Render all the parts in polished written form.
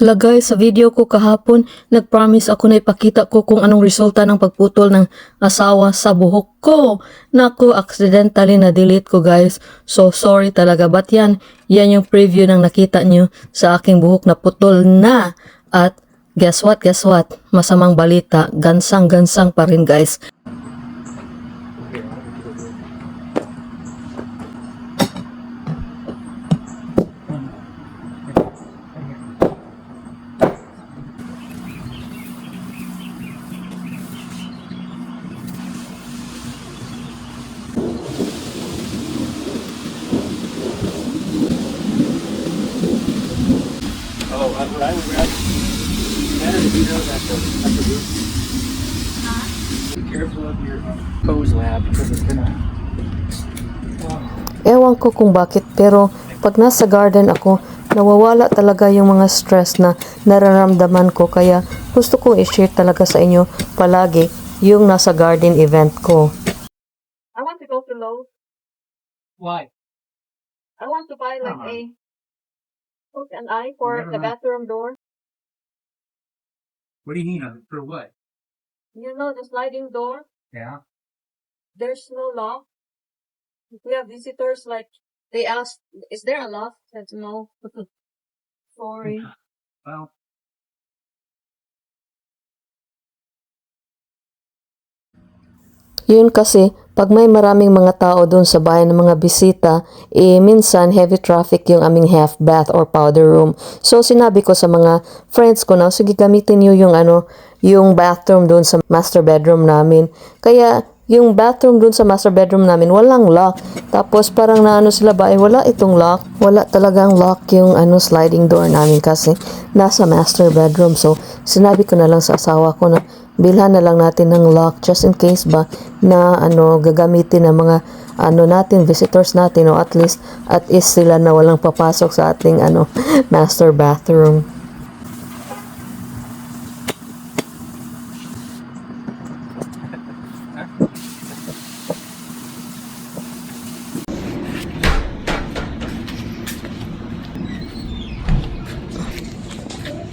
Lagay sa video ko kahapon, nag-promise ako na ipakita ko kung anong resulta ng pagputol ng asawa sa buhok ko. Naku, accidentally na-delete ko guys. So sorry talaga. But yan yung preview ng nakita nyo sa aking buhok na putol na. At guess what? Masamang balita. Gansang-gansang pa rin guys. Be careful of your hose lab because it's gonna. Ewan ko kung bakit pero pag nasa garden ako, nawawala talaga yung mga stress na nararamdaman ko kaya gusto kong i-share talaga sa inyo palagi yung nasa garden event ko. I want to go to Lowe's. Why? I want to buy like a hook and eye for the bathroom door. What do you need for what? You know the sliding door? Yeah. There's no lock. If we have visitors, like they ask, is there a lock? I said no. Sorry. Well. Yun kasi, pag may maraming mga tao doon sa bahay ng mga bisita, minsan heavy traffic yung aming half bath or powder room. So sinabi ko sa mga friends ko na, sige gamitin niyo yung bathroom doon sa master bedroom namin. Kaya yung bathroom doon sa master bedroom namin, walang lock. Tapos parang naano sila ba, wala itong lock. Wala talagang lock yung sliding door namin kasi nasa master bedroom. So sinabi ko na lang sa asawa ko na, bilhan na lang natin ng lock just in case ba na gagamitin ng mga natin, visitors natin o at least sila na walang papasok sa ating master bathroom.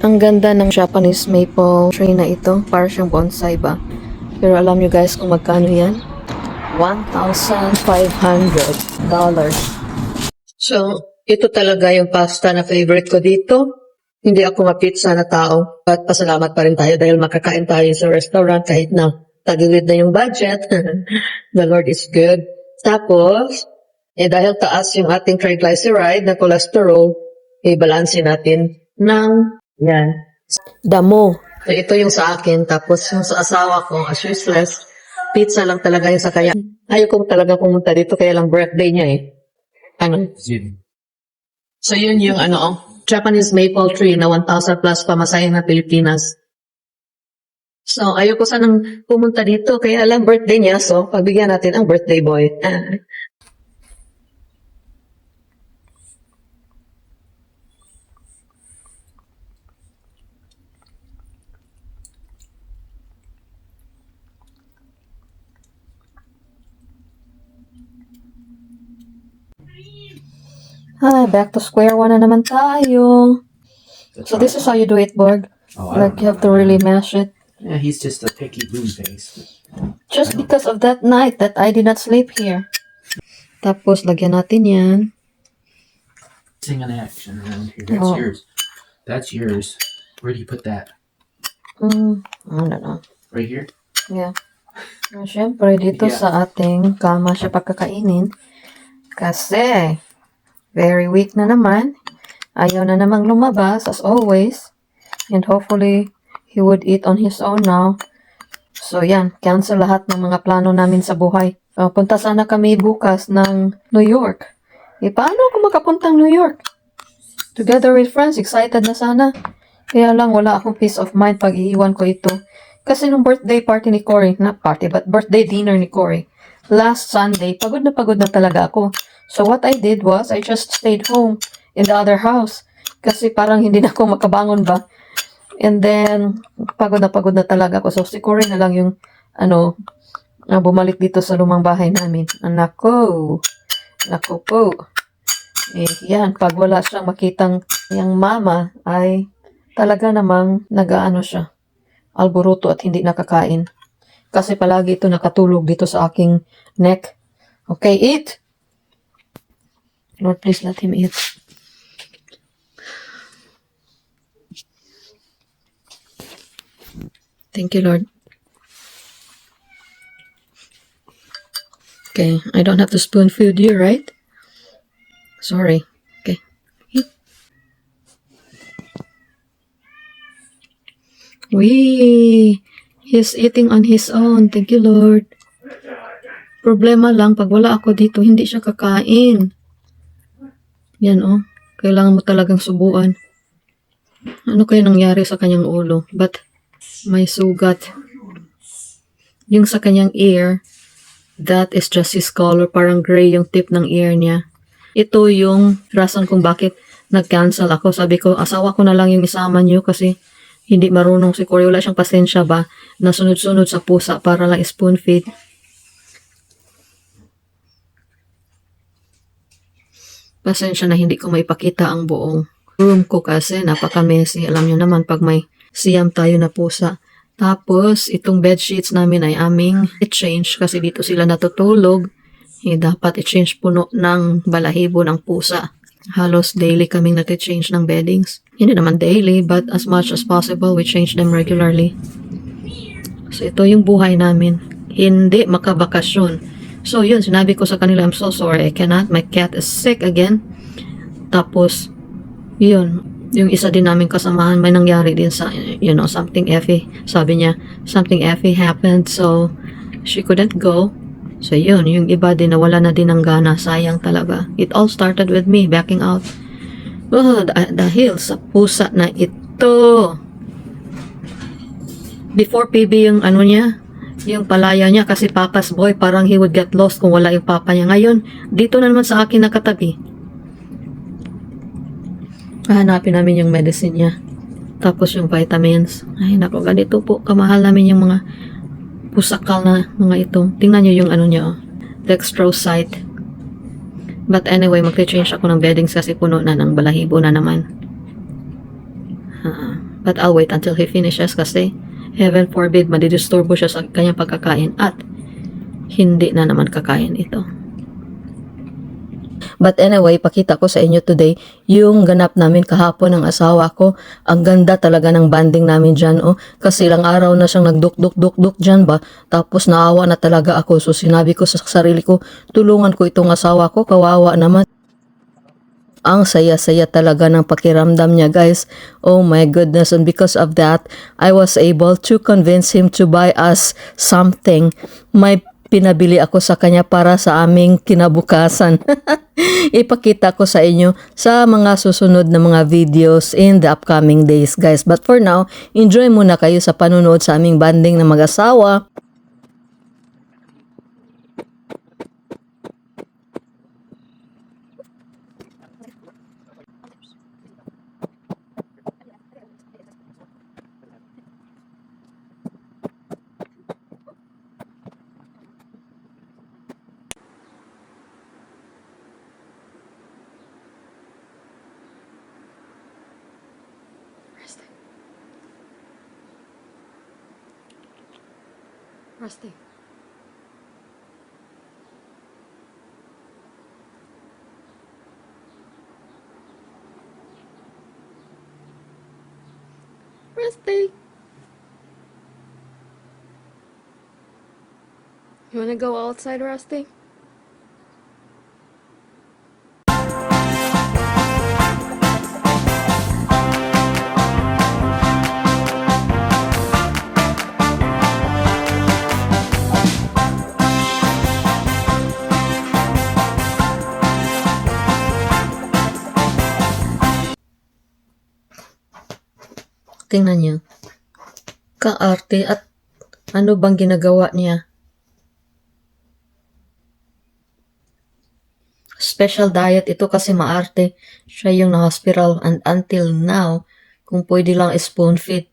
Ang ganda ng Japanese maple tree na ito. Para siyang bonsai ba? Pero alam nyo guys kung magkano yan? $1,500. So, ito talaga yung pasta na favorite ko dito. Hindi ako mapizza na tao. At pasalamat pa rin tayo dahil makakain tayo sa restaurant kahit na tagilid na yung budget. The Lord is good. Tapos, dahil taas yung ating triglyceride na cholesterol, i-balansin natin ng yan. Damo. So, ito yung sa akin. Tapos yung sa asawa ko, as useless, pizza lang talaga yung sa kaya. Ayaw ko talaga pumunta dito, kaya lang birthday niya eh. So yun yung Japanese maple tree na 1,000 plus pamasahe na Pilipinas. So ayaw ko sanang pumunta dito, kaya lang birthday niya. So pagbigyan natin ang birthday boy. Back to square one na naman tayo. So this is how you do it, Borg. Like you have to really mash it. Yeah, he's just a picky blue face. Just because of that night that I did not sleep here. Tapos lagyan natin yan. Sing an action around here. That's yours. That's yours. Where do you put that? I don't know. Right here? Yeah. Siyempre dito sa ating kama siya pagkakainin. Kasi very weak na naman. Ayaw na namang lumabas as always. And hopefully, he would eat on his own now. So yan, cancel lahat ng mga plano namin sa buhay. Punta sana kami bukas ng New York. Paano ako makapuntang New York? Together with friends, excited na sana. Kaya lang wala akong peace of mind pag iiwan ko ito. Kasi nung birthday party ni Cory, not party, but birthday dinner ni Cory, last Sunday, pagod na talaga ako. So what I did was, I just stayed home in the other house. Kasi parang hindi na ako makabangon ba. And then, pagod na talaga ako. So si Cory na lang yung, bumalik dito sa lumang bahay namin. Nako po. Yan, pag wala siyang makitang yung mama, ay talaga namang nagaano siya, alboruto at hindi nakakain. Kasi palagi ito nakatulog dito sa aking neck. Okay, eat! Lord, please let him eat. Thank you, Lord. Okay, I don't have to spoon feed you, right? Sorry. Okay. Eat. Wee! He's eating on his own. Thank you, Lord. Problema lang, pag wala ako dito, hindi siya kakain. Yan, oh. Kailangan mo talagang subuan. Ano kaya nangyari sa kanyang ulo? But, may sugat. Yung sa kanyang ear, that is just his color. Parang gray yung tip ng ear niya. Ito yung rason kung bakit nag-cancel ako. Sabi ko, asawa ko na lang yung isama niyo kasi hindi marunong si Corey. Wala siyang pasensya ba na sunod-sunod sa pusa para lang spoon feed. Pasensya na hindi ko maipakita ang buong room ko kasi napaka-messy. Alam niyo naman pag may siyam tayo na pusa. Tapos, itong bed sheets namin ay aming i-change kasi dito sila natutulog. Dapat i-change puno ng balahibo ng pusa. Halos daily kaming nati-change ng beddings. Hindi naman daily, but as much as possible, we change them regularly. So, ito yung buhay namin. Hindi makabakasyon. So, yun, sinabi ko sa kanila, I'm so sorry, I cannot. My cat is sick again. Tapos, yun, yung isa din namin kasamahan, may nangyari din sa, something effy. Sabi niya, something effy happened, so she couldn't go. So, yun, yung iba din nawala na din ng gana. Sayang talaga. It all started with me backing out. Oh, dahil sa pusa na ito. Before PB yung yung palaya niya kasi papa's boy, parang he would get lost kung wala yung papa niya. Ngayon, dito na naman sa akin nakatabi. Hanapin namin yung medicine niya. Tapos yung vitamins. Ay, nako, ganito po. Kamahal namin yung mga pusakal na mga ito. Tingnan nyo yung niya, dextrosite. But anyway, magte-change ako ng beddings kasi puno na ng balahibo na naman. But I'll wait until he finishes kasi heaven forbid, madidisturbo siya sa kanyang pagkakain at hindi na naman kakain ito. But anyway, pakita ko sa inyo today yung ganap namin kahapon ng asawa ko. Ang ganda talaga ng banding namin dyan, oh. Kasi ilang araw na siyang nagduk-duk-duk-duk dyan ba. Tapos naawa na talaga ako. So sinabi ko sa sarili ko, tulungan ko itong asawa ko, kawawa naman. Ang saya-saya talaga ng pakiramdam niya, guys. Oh my goodness. And because of that, I was able to convince him to buy us something. May pinabili ako sa kanya para sa aming kinabukasan. Ipakita ko sa inyo sa mga susunod na mga videos in the upcoming days, guys. But for now, enjoy muna kayo sa panunood sa aming banding na mag-asawa. Rusty. Rusty. You wanna go outside, Rusty? Tingnan niyo. Kaarte at ano bang ginagawa niya? Special diet ito kasi maarte. Siya yung na-hospital and until now, kung pwede lang spoon feed,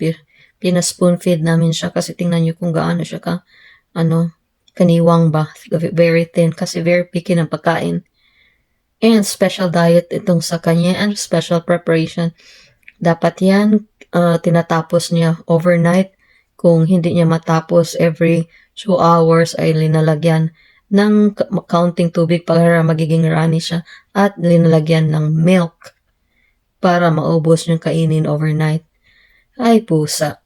pina-spoon feed namin siya kasi tingnan niyo kung gaano siya kaniwang ba? Very thin kasi very picky ng pagkain. And special diet itong sa kanya and special preparation. Dapat yan tinatapos niya overnight. Kung hindi niya matapos every 2 hours ay linalagyan ng counting tubig para magiging runny siya at linalagyan ng milk para maubos yung kainin overnight. Ay pusa.